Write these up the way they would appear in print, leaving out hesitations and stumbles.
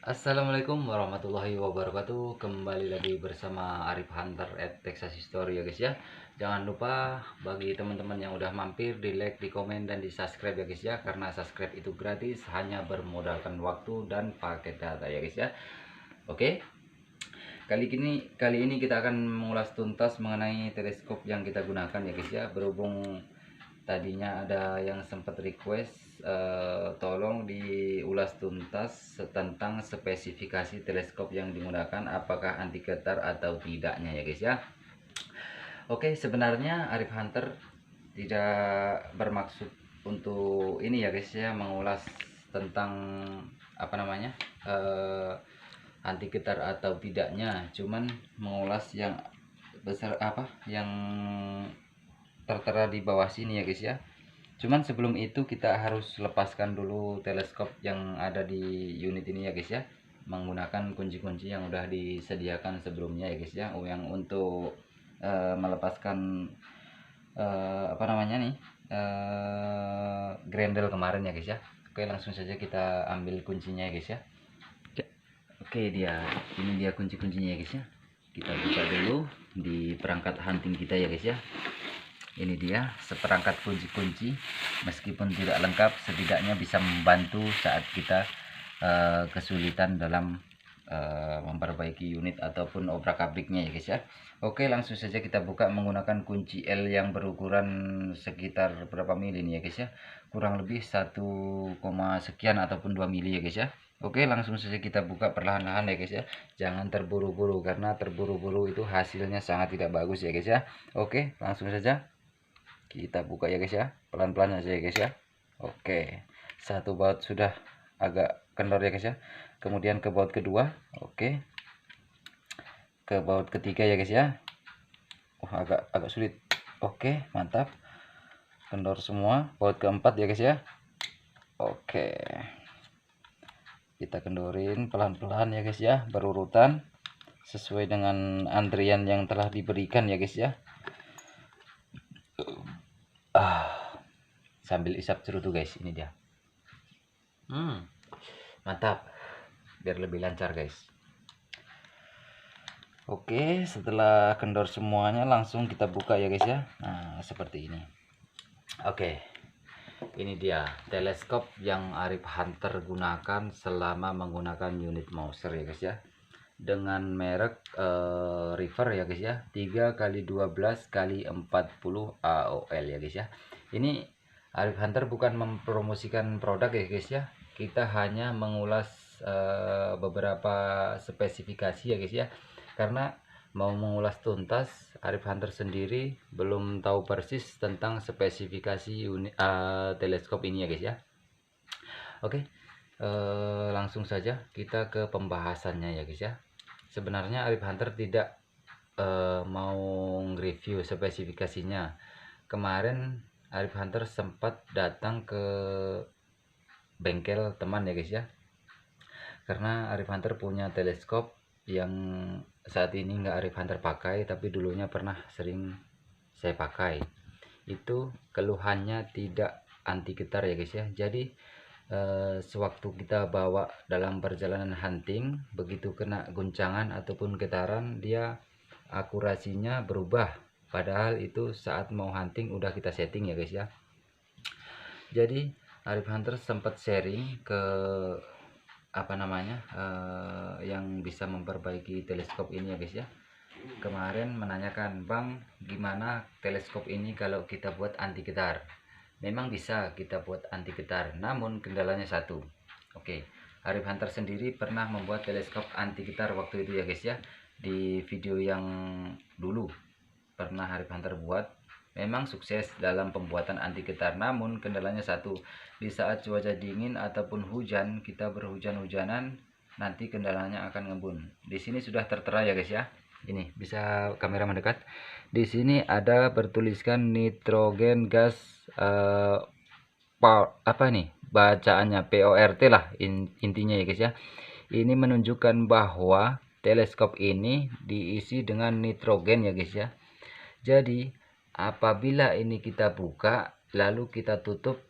Assalamualaikum warahmatullahi wabarakatuh. Kembali lagi bersama Arif Hunter at Texas History ya guys ya. Jangan lupa bagi teman-teman yang udah mampir di like, di komen, dan di subscribe ya guys ya. Karena subscribe itu gratis, hanya bermodalkan waktu dan paket data ya guys ya. Oke. Kali ini kita akan mengulas tuntas mengenai teleskop yang kita gunakan ya guys ya. Berhubung tadinya ada yang sempat request tolong diulas tuntas tentang spesifikasi teleskop yang digunakan, apakah anti getar atau tidaknya ya guys ya. Oke, sebenarnya Arif Hunter tidak bermaksud untuk ini ya guys ya, mengulas tentang apa namanya anti getar atau tidaknya, cuman mengulas yang besar apa yang tertera di bawah sini ya guys ya. Cuman sebelum itu kita harus lepaskan dulu teleskop yang ada di unit ini ya guys ya, menggunakan kunci-kunci yang udah disediakan sebelumnya ya guys ya, yang untuk melepaskan apa namanya nih grendel kemarin ya guys ya. Oke, langsung saja kita ambil kuncinya ya guys ya. Oke, ini dia kunci-kuncinya ya guys ya. Kita buka dulu di perangkat hunting kita ya guys ya. Ini dia seperangkat kunci-kunci, meskipun tidak lengkap setidaknya bisa membantu saat kita kesulitan dalam memperbaiki unit ataupun obrak-abriknya ya guys ya. Oke, langsung saja kita buka menggunakan kunci L yang berukuran sekitar berapa mili nih ya guys ya, kurang lebih 1, sekian ataupun 2 mili ya guys ya. Oke, langsung saja kita buka perlahan-lahan ya guys ya, jangan terburu-buru, karena terburu-buru itu hasilnya sangat tidak bagus ya guys ya. Oke, langsung saja kita buka ya guys ya, pelan-pelan aja ya guys ya. Oke, satu baut sudah agak kendor ya guys ya. Kemudian ke baut kedua, oke, ke baut ketiga ya guys ya. Agak sulit. Oke, mantap, kendor semua. Baut keempat ya guys ya. Oke, kita kendorin pelan-pelan ya guys ya, berurutan sesuai dengan antrian yang telah diberikan ya guys ya. Sambil isap cerutu guys, ini dia. Mantap, biar lebih lancar guys. Oke, setelah kendor semuanya langsung kita buka ya guys ya. Nah, seperti ini. Oke, ini dia teleskop yang Arif Hunter gunakan selama menggunakan unit Mouser ya guys ya, dengan merek River ya guys ya, 3x12x40 AOL ya guys ya. Ini Arif Hunter bukan mempromosikan produk ya guys ya, kita hanya mengulas beberapa spesifikasi ya guys ya, karena mau mengulas tuntas Arif Hunter sendiri belum tahu persis tentang spesifikasi unit teleskop ini ya guys ya. Oke, langsung saja kita ke pembahasannya ya guys ya. Sebenarnya Arif Hunter tidak mau review spesifikasinya. Kemarin Arif Hunter sempat datang ke bengkel teman ya guys ya, karena Arif Hunter punya teleskop yang saat ini nggak Arif Hunter pakai, tapi dulunya pernah sering saya pakai. Itu keluhannya tidak anti getar ya guys ya. Jadi sewaktu kita bawa dalam perjalanan hunting, begitu kena guncangan ataupun getaran, dia akurasinya berubah, padahal itu saat mau hunting udah kita setting ya guys ya. Jadi Arif Hunter sempat sharing ke apa namanya yang bisa memperbaiki teleskop ini ya guys ya. Kemarin menanyakan, bang, gimana teleskop ini kalau kita buat anti getar? Memang bisa kita buat anti getar, namun kendalanya satu. Oke, Arif Hunter sendiri pernah membuat teleskop anti getar waktu itu ya guys ya. Di video yang dulu pernah Arif Hunter buat, memang sukses dalam pembuatan anti getar, namun kendalanya satu. Di saat cuaca dingin ataupun hujan, kita berhujan-hujanan, nanti kendalanya akan ngembun. Di sini sudah tertera ya guys ya. Ini bisa kamera mendekat. Di sini ada bertuliskan nitrogen gas apa nih bacaannya, PORT lah intinya ya guys ya. Ini menunjukkan bahwa teleskop ini diisi dengan nitrogen ya guys ya. Jadi apabila ini kita buka lalu kita tutup,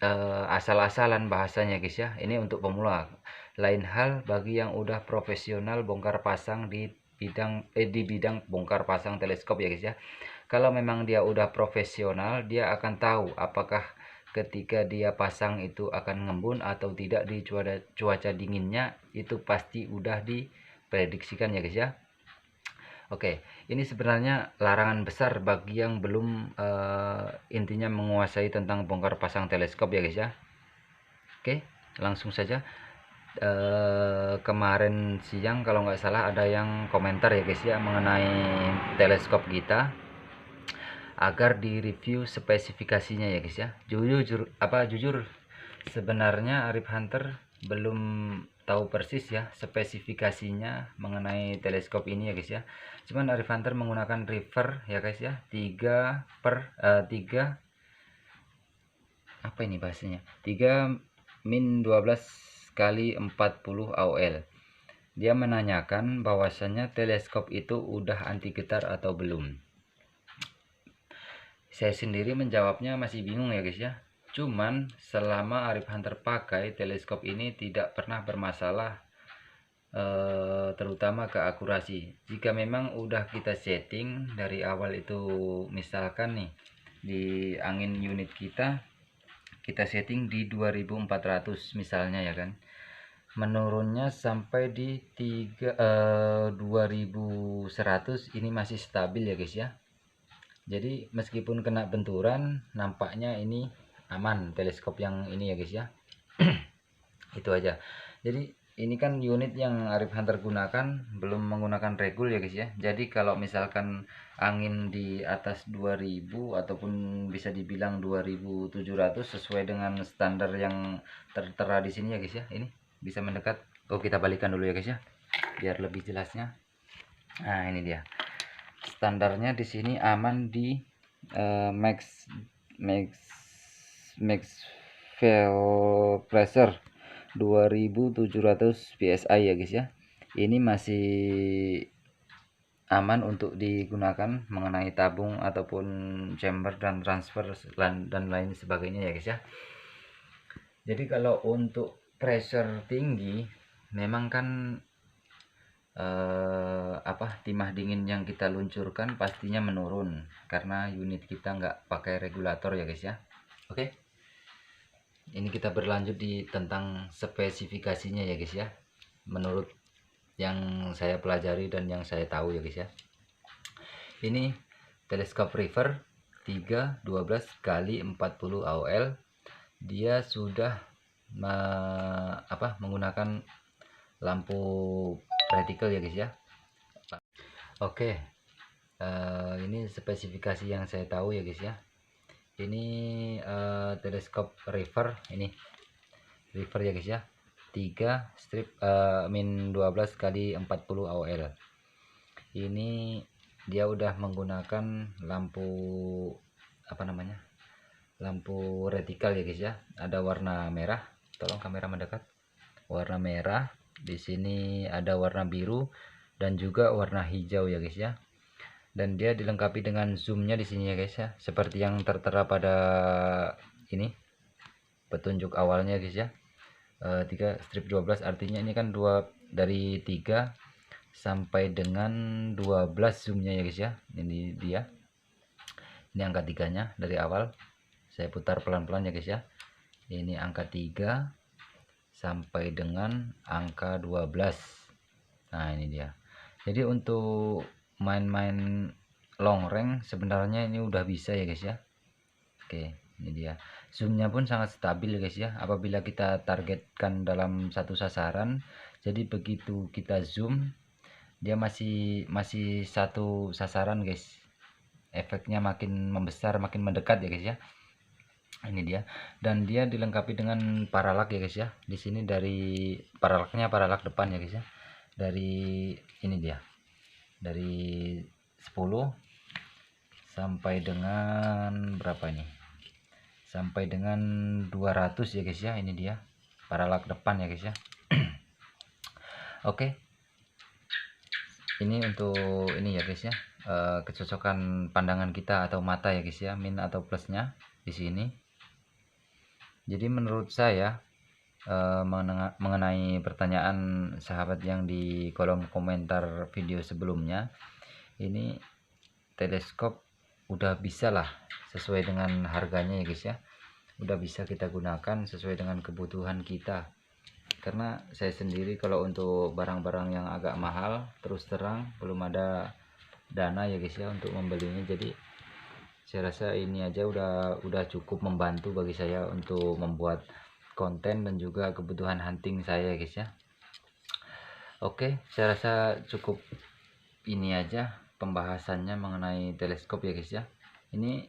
asal-asalan bahasanya guys ya. Ini untuk pemula. Lain hal bagi yang udah profesional bongkar pasang di bidang bongkar pasang teleskop ya guys ya. Kalau memang dia udah profesional, dia akan tahu apakah ketika dia pasang itu akan ngembun atau tidak di cuaca dinginnya, itu pasti udah diprediksikan ya guys ya. Oke, ini sebenarnya larangan besar bagi yang belum intinya menguasai tentang bongkar pasang teleskop ya guys ya. Oke, langsung saja. Kemarin siang kalau nggak salah ada yang komentar ya guys ya mengenai teleskop kita, agar di review spesifikasinya ya guys ya. Jujur sebenarnya Arif Hunter belum tahu persis ya spesifikasinya mengenai teleskop ini ya guys ya. Cuman Arif Hunter menggunakan river ya guys ya, 3 apa ini bahasanya, 3-12 kali 40 AOL. Dia menanyakan bahwasannya teleskop itu udah anti getar atau belum. Saya sendiri menjawabnya masih bingung ya guys ya. Cuman selama Arif Hunter pakai teleskop ini tidak pernah bermasalah, terutama ke akurasi. Jika memang udah kita setting dari awal itu, misalkan nih di angin unit kita setting di 2400 misalnya ya kan, menurunnya sampai di 2100 ini masih stabil ya guys ya. Jadi meskipun kena benturan, nampaknya ini aman teleskop yang ini ya guys ya. Itu aja. Jadi ini kan unit yang Arif Hunter gunakan belum menggunakan regul ya guys ya. Jadi kalau misalkan angin di atas 2000 ataupun bisa dibilang 2700 sesuai dengan standar yang tertera di sini ya guys ya. Ini bisa mendekat. Oh, kita balikan dulu ya guys ya biar lebih jelasnya. Nah, ini dia. Standarnya di sini aman di max valve pressure 2700 psi ya guys ya. Ini masih aman untuk digunakan mengenai tabung ataupun chamber dan transfer dan lain sebagainya ya guys ya. Jadi kalau untuk pressure tinggi memang kan timah dingin yang kita luncurkan pastinya menurun karena unit kita nggak pakai regulator ya guys ya. Oke, ini kita berlanjut di tentang spesifikasinya ya guys ya, menurut yang saya pelajari dan yang saya tahu ya guys ya. Ini teleskop river 3-12 kali 40 AOL. Dia sudah menggunakan lampu reticle ya guys ya. Oke, ini spesifikasi yang saya tahu ya guys ya. Ini teleskop river, ini river ya guys ya, 3-12 kali 40 AOL. Ini dia udah menggunakan lampu lampu reticle ya guys ya. Ada warna merah, tolong kamera mendekat, warna merah. Di sini ada warna biru dan juga warna hijau ya guys ya. Dan dia dilengkapi dengan zoomnya di sini ya guys ya, seperti yang tertera pada ini petunjuk awalnya guys ya. 3-12 artinya ini kan dari 3 sampai dengan 12 zoomnya ya guys ya. Ini dia, ini angka 3 nya dari awal. Saya putar pelan-pelan ya guys ya. Ini angka 3 sampai dengan angka 12. Nah, ini dia. Jadi untuk main-main long range sebenarnya ini udah bisa ya guys ya. Oke, ini dia. Zoomnya pun sangat stabil ya guys ya. Apabila kita targetkan dalam satu sasaran, jadi begitu kita zoom, dia masih satu sasaran guys. Efeknya makin membesar, makin mendekat ya guys ya. Ini dia. Dan dia dilengkapi dengan paralak ya guys ya. Di sini dari paralaknya paralak depan ya guys ya. Dari ini dia, dari 10 sampai dengan berapa ini, sampai dengan 200 ya guys ya. Ini dia paralak depan ya guys ya. Oke, ini untuk ini ya guys ya, kecocokan pandangan kita atau mata ya guys ya, min atau plusnya di sini. Jadi menurut saya mengenai pertanyaan sahabat yang di kolom komentar video sebelumnya, ini teleskop udah bisa lah sesuai dengan harganya ya guys ya, udah bisa kita gunakan sesuai dengan kebutuhan kita. Karena saya sendiri kalau untuk barang-barang yang agak mahal terus terang belum ada dana ya guys ya untuk membelinya. Jadi saya rasa ini aja udah cukup membantu bagi saya untuk membuat konten dan juga kebutuhan hunting saya guys ya. Oke, saya rasa cukup ini aja pembahasannya mengenai teleskop ya guys ya. Ini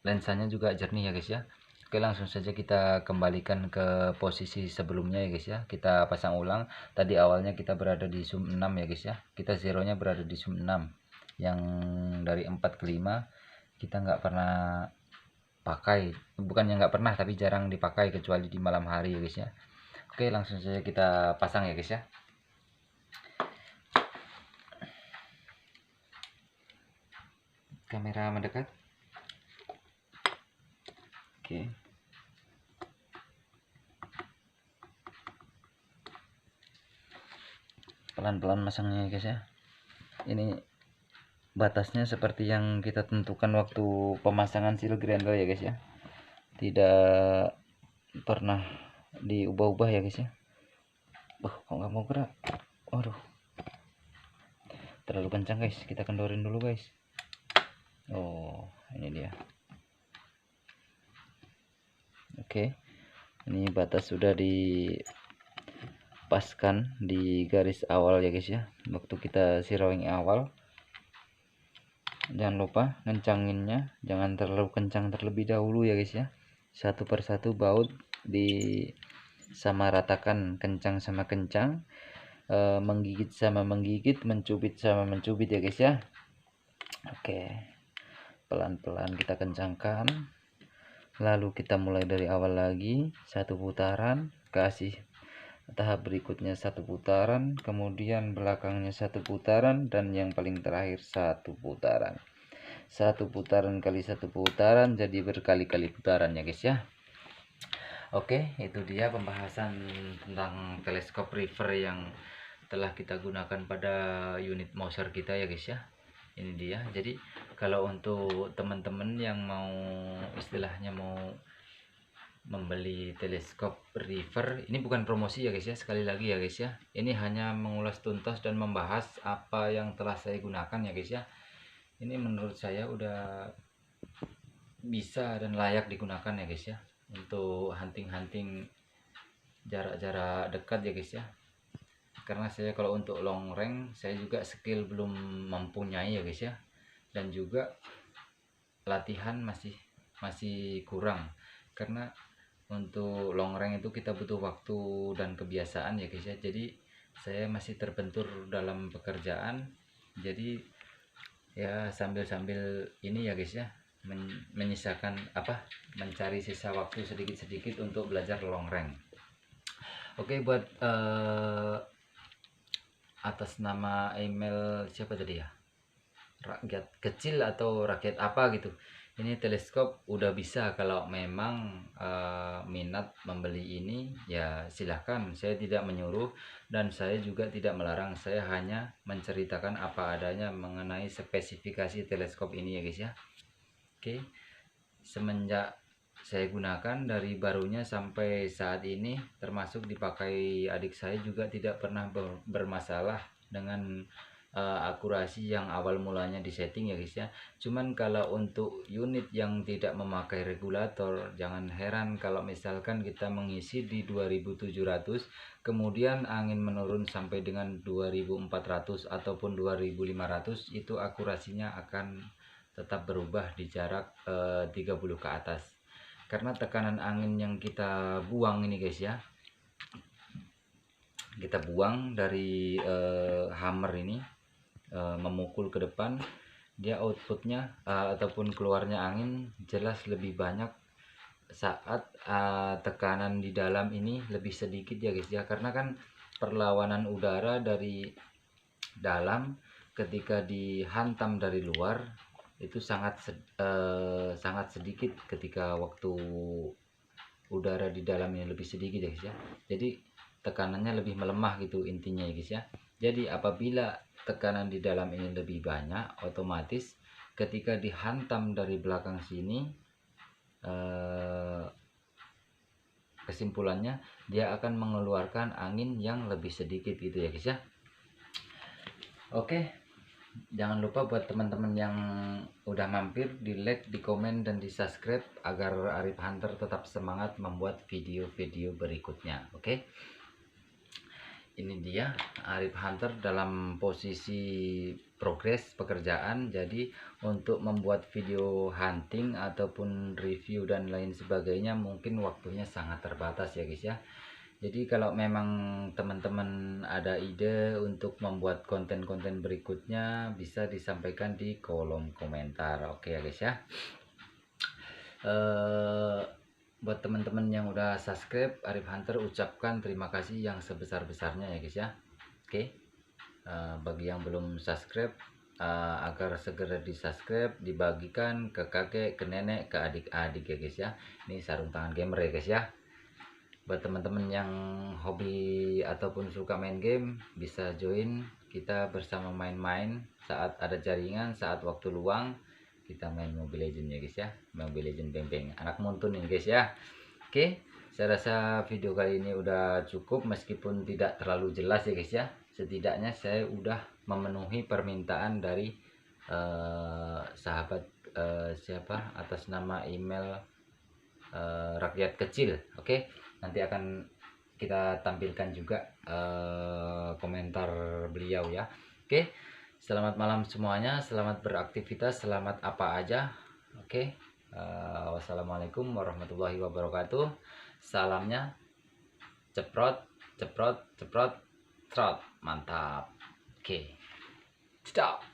lensanya juga jernih ya guys ya. Oke, langsung saja kita kembalikan ke posisi sebelumnya ya guys ya. Kita pasang ulang. Tadi awalnya kita berada di zoom 6 ya guys ya. Kita zeronya berada di zoom 6. Yang dari 4 ke 5 kita nggak pernah pakai. Bukannya nggak pernah, tapi jarang dipakai kecuali di malam hari ya guys ya. Oke, langsung saja kita pasang ya guys ya. Kamera mendekat. Oke. Pelan-pelan masangnya ya guys ya. Ini batasnya seperti yang kita tentukan waktu pemasangan seal grinder ya guys ya. Tidak pernah diubah-ubah ya guys ya. Kok nggak mau gerak? Waduh, terlalu kencang guys. Kita kendorin dulu guys. Oh, ini dia. Oke, ini batas sudah dipaskan di garis awal ya guys ya. Waktu kita zeroing awal, jangan lupa ngencanginnya, jangan terlalu kencang terlebih dahulu ya guys ya. Satu persatu baut disamaratakan, kencang sama kencang, menggigit sama menggigit, mencubit sama mencubit ya guys ya. Oke, pelan-pelan kita kencangkan, lalu kita mulai dari awal lagi, satu putaran, kasih tahap berikutnya satu putaran, kemudian belakangnya satu putaran, dan yang paling terakhir satu putaran. Satu putaran kali satu putaran jadi berkali-kali putaran ya guys ya. Oke, itu dia pembahasan tentang teleskop river yang telah kita gunakan pada unit Moser kita ya guys ya. Ini dia. Jadi kalau untuk teman-teman yang mau istilahnya mau membeli teleskop river, ini bukan promosi ya guys ya, sekali lagi ya guys ya, ini hanya mengulas tuntas dan membahas apa yang telah saya gunakan ya guys ya. Ini menurut saya udah bisa dan layak digunakan ya guys ya untuk hunting-hunting jarak-jarak dekat ya guys ya. Karena saya kalau untuk long range saya juga skill belum mempunyai ya guys ya, dan juga latihan masih kurang. Karena untuk long range itu kita butuh waktu dan kebiasaan ya guys ya. Jadi saya masih terbentur dalam pekerjaan, jadi ya sambil ini ya guys ya, menyisakan mencari sisa waktu sedikit-sedikit untuk belajar long range. Oke, buat atas nama email siapa tadi ya, rakyat kecil atau rakyat apa gitu, ini teleskop udah bisa. Kalau memang minat membeli ini ya silahkan, saya tidak menyuruh dan saya juga tidak melarang, saya hanya menceritakan apa adanya mengenai spesifikasi teleskop ini ya guys ya. Oke, semenjak saya gunakan dari barunya sampai saat ini, termasuk dipakai adik saya, juga tidak pernah bermasalah dengan akurasi yang awal mulanya disetting ya guys ya. Cuman kalau untuk unit yang tidak memakai regulator, jangan heran kalau misalkan kita mengisi di 2700 kemudian angin menurun sampai dengan 2400 ataupun 2500, itu akurasinya akan tetap berubah di jarak 30 ke atas. Karena tekanan angin yang kita buang ini guys ya, kita buang dari hammer ini memukul ke depan, dia outputnya ataupun keluarnya angin jelas lebih banyak saat tekanan di dalam ini lebih sedikit ya guys ya. Karena kan perlawanan udara dari dalam ketika dihantam dari luar itu sangat sedikit ketika waktu udara di dalamnya lebih sedikit ya guys ya. Jadi tekanannya lebih melemah gitu intinya ya guys ya. Jadi apabila tekanan di dalam ini lebih banyak, otomatis ketika dihantam dari belakang sini, kesimpulannya dia akan mengeluarkan angin yang lebih sedikit gitu ya guys ya. Oke, jangan lupa buat teman-teman yang udah mampir di like, di komen, dan di subscribe agar Arif Hunter tetap semangat membuat video-video berikutnya. Oke, ini dia Arif Hunter dalam posisi progres pekerjaan. Jadi untuk membuat video hunting ataupun review dan lain sebagainya mungkin waktunya sangat terbatas ya guys ya. Jadi kalau memang teman-teman ada ide untuk membuat konten-konten berikutnya, bisa disampaikan di kolom komentar. Oke ya guys ya. Buat teman-teman yang udah subscribe, Arif Hunter ucapkan terima kasih yang sebesar-besarnya ya guys ya. Oke, bagi yang belum subscribe, agar segera di subscribe, dibagikan ke kakek, ke nenek, ke adik-adik ya guys ya. Ini sarung tangan gamer ya guys ya. Buat teman-teman yang hobi ataupun suka main game, bisa join kita bersama main-main saat ada jaringan, saat waktu luang kita main Mobile Legends ya guys ya. Mobile Legends beng-beng anak muntun ini guys ya. Oke, saya rasa video kali ini udah cukup meskipun tidak terlalu jelas ya guys ya. Setidaknya saya udah memenuhi permintaan dari sahabat siapa atas nama email rakyat kecil. Oke, nanti akan kita tampilkan juga komentar beliau ya. Oke, selamat malam semuanya, selamat beraktivitas, selamat apa aja. Oke, wassalamualaikum warahmatullahi wabarakatuh. Salamnya ceprot ceprot ceprot trot, mantap. Oke, stop.